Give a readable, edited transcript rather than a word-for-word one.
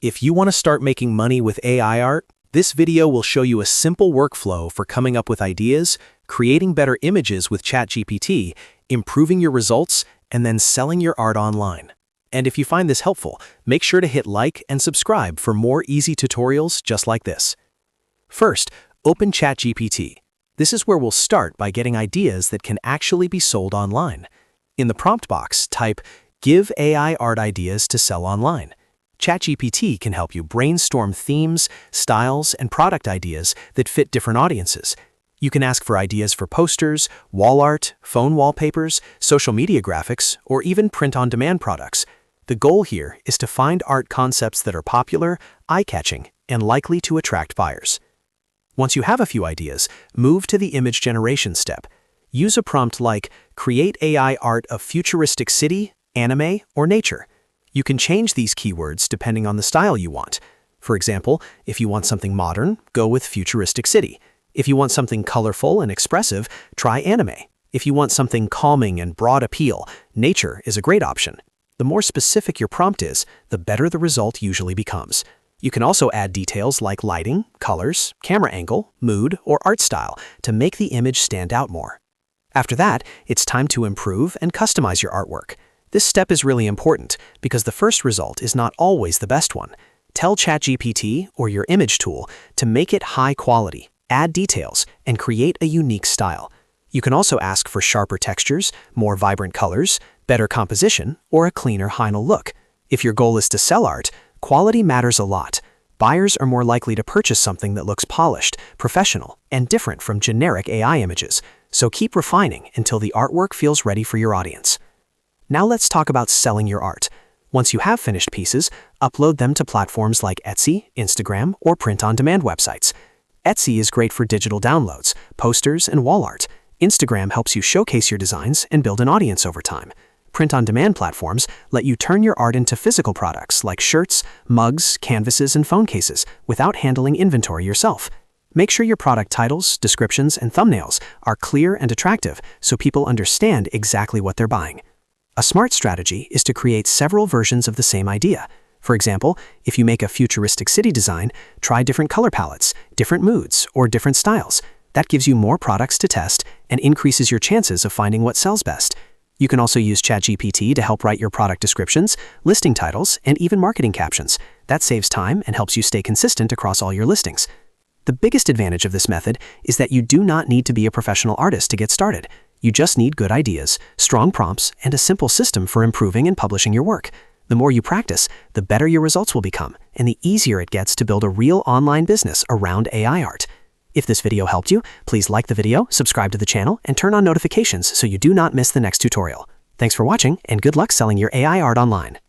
If you want to start making money with AI art, this video will show you a simple workflow for coming up with ideas, creating better images with ChatGPT, improving your results, and then selling your art online. And if you find this helpful, make sure to hit like and subscribe for more easy tutorials just like this. First, open ChatGPT. This is where we'll start by getting ideas that can actually be sold online. In the prompt box, type, "Give AI art ideas to sell online." ChatGPT can help you brainstorm themes, styles, and product ideas that fit different audiences. You can ask for ideas for posters, wall art, phone wallpapers, social media graphics, or even print-on-demand products. The goal here is to find art concepts that are popular, eye-catching, and likely to attract buyers. Once you have a few ideas, move to the image generation step. Use a prompt like, "Create AI art of futuristic city, anime, or nature." You can change these keywords depending on the style you want. For example, if you want something modern, go with futuristic city. If you want something colorful and expressive, try anime. If you want something calming and broad appeal, nature is a great option. The more specific your prompt is, the better the result usually becomes. You can also add details like lighting, colors, camera angle, mood, or art style to make the image stand out more. After that, it's time to improve and customize your artwork. This step is really important because the first result is not always the best one. Tell ChatGPT or your image tool to make it high quality, add details, and create a unique style. You can also ask for sharper textures, more vibrant colors, better composition, or a cleaner final look. If your goal is to sell art, quality matters a lot. Buyers are more likely to purchase something that looks polished, professional, and different from generic AI images. So keep refining until the artwork feels ready for your audience. Now let's talk about selling your art. Once you have finished pieces, upload them to platforms like Etsy, Instagram, or print-on-demand websites. Etsy is great for digital downloads, posters, and wall art. Instagram helps you showcase your designs and build an audience over time. Print-on-demand platforms let you turn your art into physical products like shirts, mugs, canvases, and phone cases without handling inventory yourself. Make sure your product titles, descriptions, and thumbnails are clear and attractive so people understand exactly what they're buying. A smart strategy is to create several versions of the same idea. For example, if you make a futuristic city design, try different color palettes, different moods, or different styles. That gives you more products to test and increases your chances of finding what sells best. You can also use ChatGPT to help write your product descriptions, listing titles, and even marketing captions. That saves time and helps you stay consistent across all your listings. The biggest advantage of this method is that you do not need to be a professional artist to get started. You just need good ideas, strong prompts, and a simple system for improving and publishing your work. The more you practice, the better your results will become, and the easier it gets to build a real online business around AI art. If this video helped you, please like the video, subscribe to the channel, and turn on notifications so you do not miss the next tutorial. Thanks for watching, and good luck selling your AI art online.